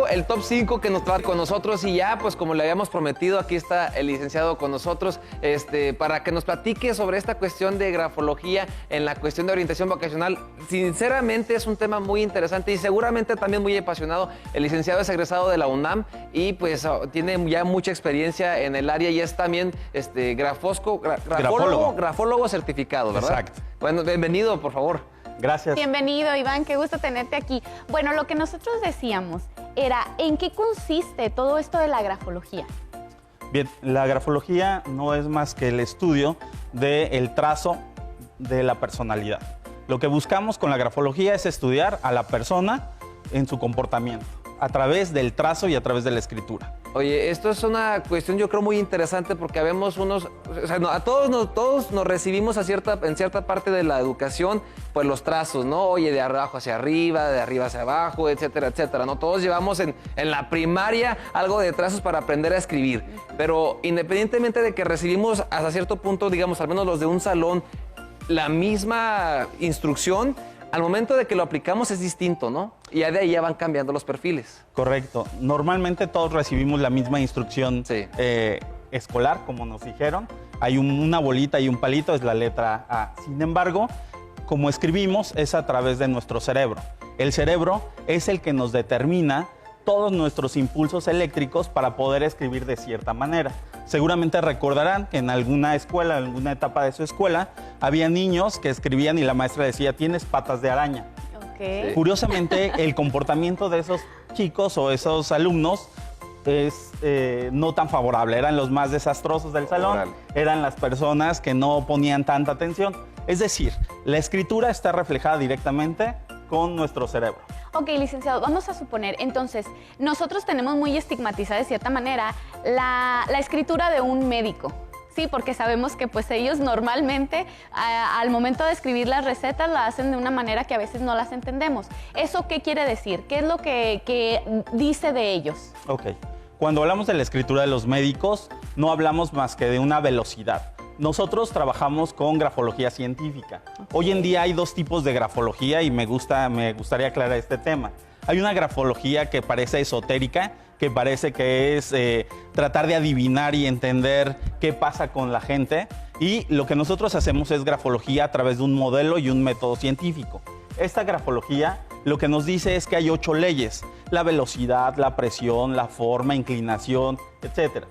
El top 5 que nos trae con nosotros y ya, pues como le habíamos prometido, aquí está el licenciado con nosotros para que nos platique sobre esta cuestión de grafología en la cuestión de orientación vocacional. Sinceramente es un tema muy interesante y seguramente también muy apasionado. El licenciado es egresado de la UNAM y pues tiene ya mucha experiencia en el área y es también grafólogo certificado, ¿verdad? Exacto. Bueno, bienvenido, por favor. Gracias. Bienvenido, Iván, qué gusto tenerte aquí. Bueno, lo que nosotros decíamos era, ¿en qué consiste todo esto de la grafología? Bien, la grafología no es más que el estudio del trazo de la personalidad. Lo que buscamos con la grafología es estudiar a la persona en su comportamiento, a través del trazo y a través de la escritura. Oye, esto es una cuestión yo creo muy interesante porque habemos unos, o sea, a todos nos recibimos en cierta parte de la educación, pues los trazos, ¿no? Oye, de abajo hacia arriba, de arriba hacia abajo, etcétera, etcétera, ¿no? Todos llevamos en la primaria algo de trazos para aprender a escribir, pero independientemente de que recibimos hasta cierto punto, digamos, al menos los de un salón, la misma instrucción, al momento de que lo aplicamos es distinto, ¿no? Y ya de ahí ya van cambiando los perfiles. Correcto. Normalmente todos recibimos la misma instrucción Sí. Escolar, como nos dijeron. Hay una bolita y un palito, es la letra A. Sin embargo, como escribimos es a través de nuestro cerebro. El cerebro es el que nos determina todos nuestros impulsos eléctricos para poder escribir de cierta manera. Seguramente recordarán que en alguna escuela, en alguna etapa de su escuela, había niños que escribían y la maestra decía, tienes patas de araña. Okay. Curiosamente, el comportamiento de esos chicos o esos alumnos es no tan favorable. Eran los más desastrosos del salón, Órale. eran las personas que no ponían tanta atención. Es decir, la escritura está reflejada directamente con nuestro cerebro. Ok, licenciado, vamos a suponer, entonces, nosotros tenemos muy estigmatizada de cierta manera la escritura de un médico, ¿sí? Porque sabemos que pues ellos normalmente al momento de escribir las recetas la hacen de una manera que a veces no las entendemos. ¿Eso qué quiere decir? ¿Qué es lo que dice de ellos? Ok. Cuando hablamos de la escritura de los médicos, no hablamos más que de una velocidad. Nosotros trabajamos con grafología científica. Okay. Hoy en día hay dos tipos de grafología y me gustaría aclarar este tema. Hay una grafología que parece esotérica, que parece que es tratar de adivinar y entender qué pasa con la gente. Y lo que nosotros hacemos es grafología a través de un modelo y un método científico. Esta grafología lo que nos dice es que hay 8 leyes: la velocidad, la presión, la forma, inclinación, etc.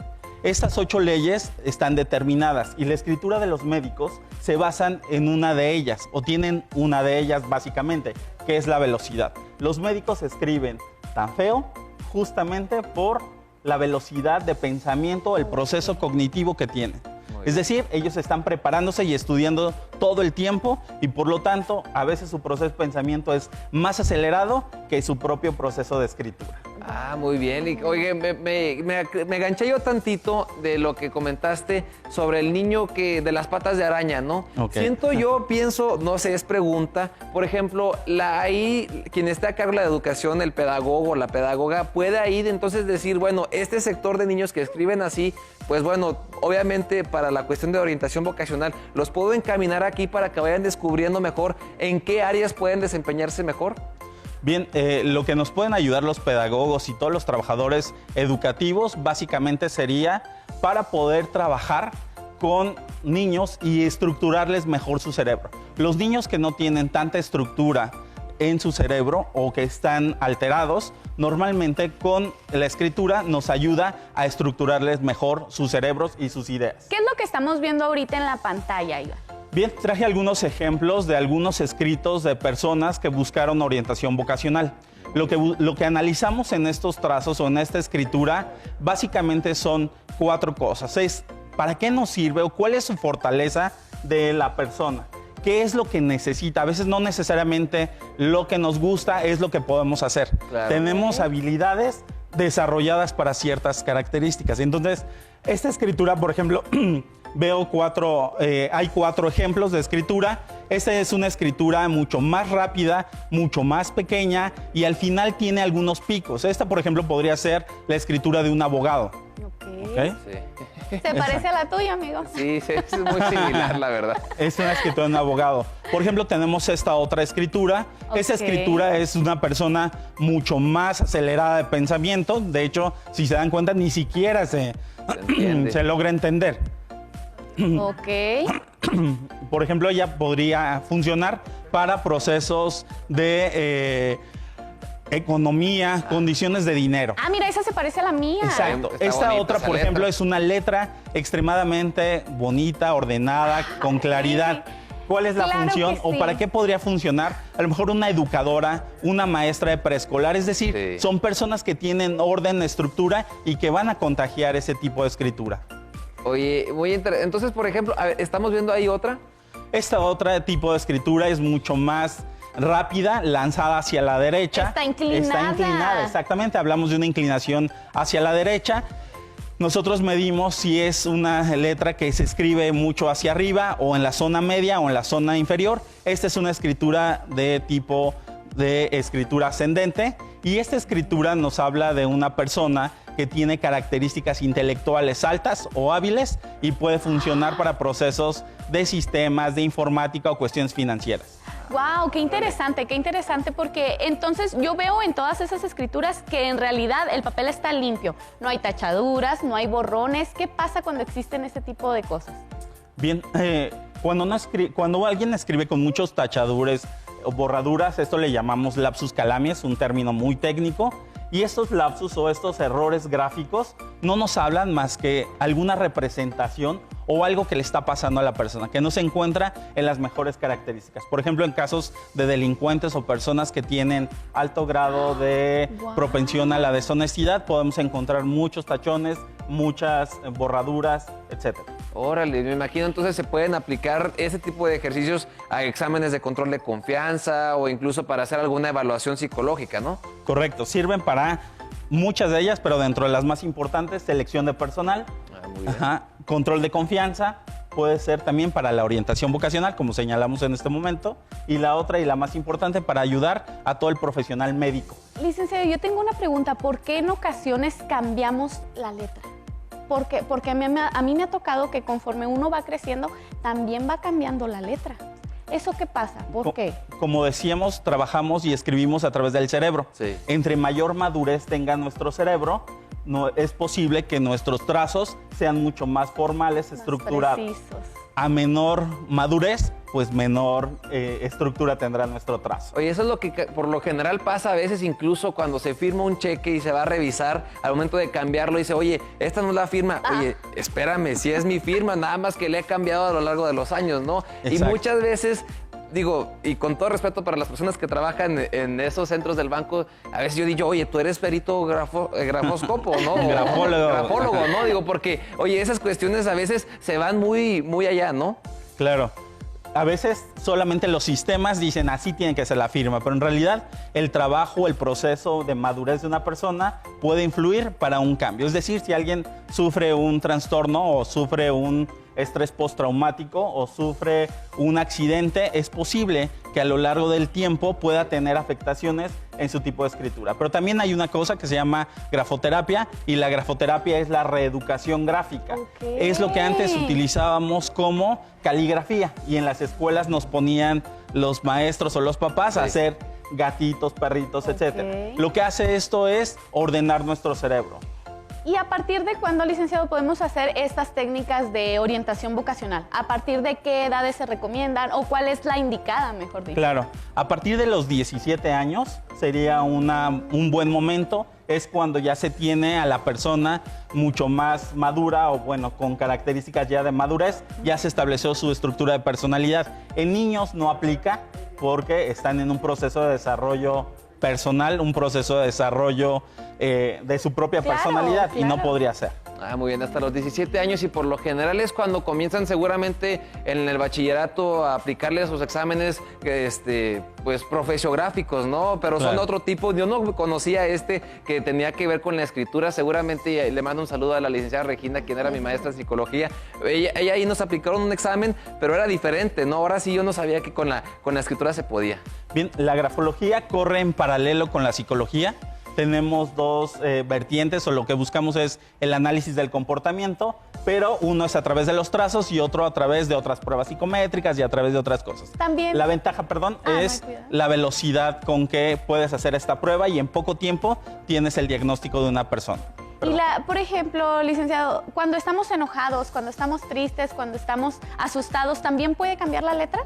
Estas 8 leyes están determinadas y la escritura de los médicos se basan en una de ellas o tienen una de ellas básicamente, que es la velocidad. Los médicos escriben tan feo justamente por la velocidad de pensamiento, el proceso cognitivo que tienen. Es decir, ellos están preparándose y estudiando todo el tiempo y por lo tanto a veces su proceso de pensamiento es más acelerado que su propio proceso de escritura. Ah, muy bien. Y, oye, me enganché yo tantito de lo que comentaste sobre el niño de las patas de araña, ¿no? Okay. Pienso, no sé, es pregunta. Por ejemplo, ahí quien está a cargo de la educación, el pedagogo o la pedagoga, puede ahí entonces decir, bueno, este sector de niños que escriben así, pues bueno, obviamente para la cuestión de orientación vocacional, los puedo encaminar aquí para que vayan descubriendo mejor en qué áreas pueden desempeñarse mejor. Bien, lo que nos pueden ayudar los pedagogos y todos los trabajadores educativos básicamente sería para poder trabajar con niños y estructurarles mejor su cerebro. Los niños que no tienen tanta estructura en su cerebro o que están alterados, normalmente con la escritura nos ayuda a estructurarles mejor sus cerebros y sus ideas. ¿Qué es lo que estamos viendo ahorita en la pantalla, Iván? Bien, traje algunos ejemplos de algunos escritos de personas que buscaron orientación vocacional. Lo que analizamos en estos trazos o en esta escritura básicamente son 4 cosas. Es para qué nos sirve o cuál es su fortaleza de la persona. ¿Qué es lo que necesita? A veces no necesariamente lo que nos gusta es lo que podemos hacer. Claro. Tenemos habilidades desarrolladas para ciertas características. Entonces, esta escritura, por ejemplo, veo hay 4 ejemplos de escritura Esta es una escritura mucho más rápida, mucho más pequeña y al final tiene algunos picos. Esta, por ejemplo, podría ser la escritura de un abogado. ¿Ok? Sí. ¿Se parece a la tuya, amigo? Sí, sí, es muy similar, la verdad. Es una escritura de un abogado. Por ejemplo, tenemos esta otra escritura. Esa Ok. escritura es una persona mucho más acelerada de pensamiento. De hecho, si se dan cuenta, ni siquiera se entiende. logra entender. Ok. Por ejemplo, ella podría funcionar para procesos de economía, condiciones de dinero. Ah, mira, esa se parece a la mía. Exacto. Está Esta bonita otra, esa por letra. ejemplo, es una letra extremadamente bonita, ordenada, con claridad. ¿Cuál es la Claro función que o sí. para qué podría funcionar? A lo mejor una educadora, una maestra de preescolar. Es decir, Sí. son personas que tienen orden, estructura y que van a contagiar ese tipo de escritura. Oye, muy interesante. Entonces, por ejemplo, a ver, estamos viendo ahí otra. Esta otra tipo de escritura es mucho más rápida, lanzada hacia la derecha. Está inclinada. Está inclinada, exactamente. Hablamos de una inclinación hacia la derecha. Nosotros medimos si es una letra que se escribe mucho hacia arriba o en la zona media o en la zona inferior. Esta es una escritura de tipo de escritura ascendente y esta escritura nos habla de una persona que tiene características intelectuales altas o hábiles y puede funcionar para procesos de sistemas, de informática o cuestiones financieras. Wow, qué interesante, porque entonces yo veo en todas esas escrituras que en realidad el papel está limpio. No hay tachaduras, no hay borrones. ¿Qué pasa cuando existen ese tipo de cosas? Bien, cuando alguien escribe con muchos tachadures o borraduras, esto le llamamos lapsus calamies, un término muy técnico. Y estos lapsus o estos errores gráficos no nos hablan más que alguna representación o algo que le está pasando a la persona, que no se encuentra en las mejores características. Por ejemplo, en casos de delincuentes o personas que tienen alto grado de Wow. propensión a la deshonestidad, podemos encontrar muchos tachones, muchas borraduras, etcétera. Órale, me imagino entonces se pueden aplicar ese tipo de ejercicios a exámenes de control de confianza o incluso para hacer alguna evaluación psicológica, ¿no? Correcto, sirven para muchas de ellas, pero dentro de las más importantes, selección de personal, Muy bien. ajá, control de confianza, puede ser también para la orientación vocacional, como señalamos en este momento, y la otra y la más importante para ayudar a todo el profesional médico. Licenciado, yo tengo una pregunta. ¿Por qué en ocasiones cambiamos la letra? Porque a mí me ha tocado que conforme uno va creciendo, también va cambiando la letra. ¿Eso qué pasa? ¿Por qué? Como decíamos, trabajamos y escribimos a través del cerebro. Sí. Entre mayor madurez tenga nuestro cerebro, no, es posible que nuestros trazos sean mucho más formales, Más estructurados. precisos. A menor madurez, pues menor estructura tendrá nuestro trazo. Oye, eso es lo que por lo general pasa a veces, incluso cuando se firma un cheque y se va a revisar, al momento de cambiarlo dice, oye, esta no es la firma. Oye, espérame, si es mi firma, nada más que le he cambiado a lo largo de los años, ¿no? Y Exacto. muchas veces, digo, y con todo respeto para las personas que trabajan en esos centros del banco, a veces yo digo, oye, tú eres perito grafoscopo, ¿no? Grafólogo. Grafólogo, ¿no? Digo, porque, oye, esas cuestiones a veces se van muy, muy allá, ¿no? Claro. A veces solamente los sistemas dicen así tiene que ser la firma, pero en realidad el trabajo, el proceso de madurez de una persona puede influir para un cambio. Es decir, si alguien sufre un trastorno o sufre un estrés postraumático o sufre un accidente, es posible que a lo largo del tiempo pueda tener afectaciones en su tipo de escritura. Pero también hay una cosa que se llama grafoterapia y la grafoterapia es la reeducación gráfica. Ok. Es lo que antes utilizábamos como caligrafía y en las escuelas nos ponían los maestros o los papás a Sí. hacer gatitos, perritos, etcétera. Ok. Lo que hace esto es ordenar nuestro cerebro. ¿Y a partir de cuándo, licenciado, podemos hacer estas técnicas de orientación vocacional? ¿A partir de qué edades se recomiendan o cuál es la indicada, mejor dicho? Claro, a partir de los 17 años sería un buen momento. Es cuando ya se tiene a la persona mucho más madura o bueno, con características ya de madurez, ya se estableció su estructura de personalidad. En niños no aplica porque están en un proceso de desarrollo personal, un proceso de desarrollo de su propia Claro, personalidad y no claro. podría ser. Ah, muy bien, hasta los 17 años y por lo general es cuando comienzan seguramente en el bachillerato a aplicarle sus exámenes pues profesiográficos, ¿no? Pero son Claro. otro tipo. Yo no conocía que tenía que ver con la escritura. Seguramente le mando un saludo a la licenciada Regina, quien era mi maestra de psicología. Ella ahí nos aplicaron un examen, pero era diferente, ¿no? Ahora sí yo no sabía que con la escritura se podía. Bien, la grafología corre en paralelo con la psicología. Tenemos dos vertientes, o lo que buscamos es el análisis del comportamiento, pero uno es a través de los trazos y otro a través de otras pruebas psicométricas y a través de otras cosas. También. La ventaja, perdón, es cuidado. la velocidad con que puedes hacer esta prueba y en poco tiempo tienes el diagnóstico de una persona. Y por ejemplo, licenciado, cuando estamos enojados, cuando estamos tristes, cuando estamos asustados, ¿también puede cambiar la letra?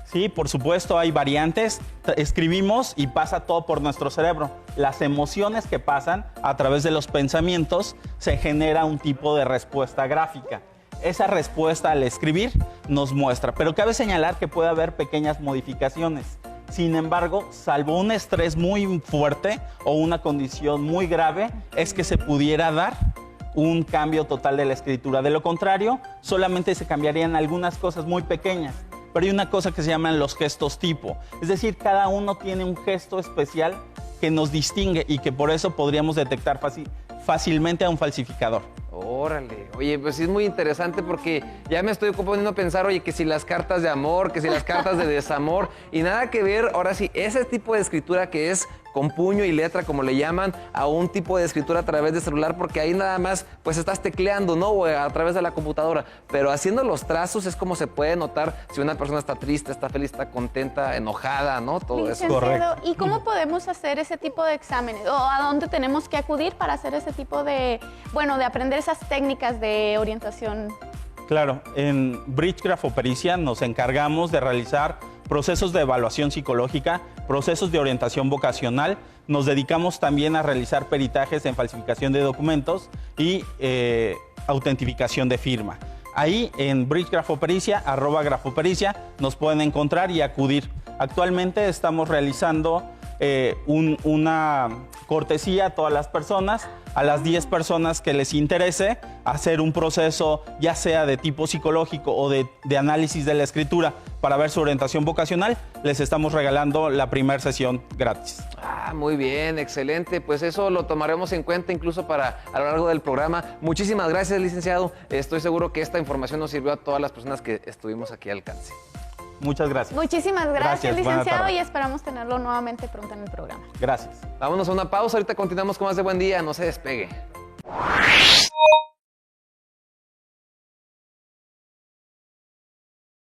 Sí, por supuesto, hay variantes. Escribimos y pasa todo por nuestro cerebro. Las emociones que pasan a través de los pensamientos se genera un tipo de respuesta gráfica. Esa respuesta al escribir nos muestra, pero cabe señalar que puede haber pequeñas modificaciones. Sin embargo, salvo un estrés muy fuerte o una condición muy grave, es que se pudiera dar un cambio total de la escritura. De lo contrario, solamente se cambiarían algunas cosas muy pequeñas. Pero hay una cosa que se llaman los gestos tipo. Es decir, cada uno tiene un gesto especial que nos distingue y que por eso podríamos detectar fácilmente a un falsificador. Órale, oye, pues sí es muy interesante porque ya me estoy poniendo a pensar, oye, que si las cartas de amor, que si las cartas de desamor, y nada que ver, ahora sí, ese tipo de escritura que es con puño y letra, como le llaman, a un tipo de escritura a través de celular, porque ahí nada más, pues estás tecleando, ¿no? O a través de la computadora, pero haciendo los trazos es como se puede notar si una persona está triste, está feliz, está contenta, enojada, ¿no? Todo eso. Licenciado, Correcto. ¿y cómo podemos hacer ese tipo de exámenes? ¿O a dónde tenemos que acudir para hacer ese tipo de, bueno, de aprender esas técnicas de orientación? Claro, en Bridge Grafopericia nos encargamos de realizar procesos de evaluación psicológica, procesos de orientación vocacional. Nos dedicamos también a realizar peritajes en falsificación de documentos y autentificación de firma. Ahí en Bridge Grafopericia, @grafopericia, nos pueden encontrar y acudir. Actualmente estamos realizando una cortesía a todas las personas, a las 10 personas que les interese hacer un proceso ya sea de tipo psicológico o de análisis de la escritura para ver su orientación vocacional, les estamos regalando la primera sesión gratis. Ah, muy bien, excelente. Pues eso lo tomaremos en cuenta incluso para a lo largo del programa. Muchísimas gracias, licenciado. Estoy seguro que esta información nos sirvió a todas las personas que estuvimos aquí al alcance. Muchas gracias. Muchísimas gracias, Buenas licenciado, tardes. y esperamos tenerlo nuevamente pronto en el programa. Gracias. Vámonos a una pausa, ahorita continuamos con más de Buen Día, no se despegue.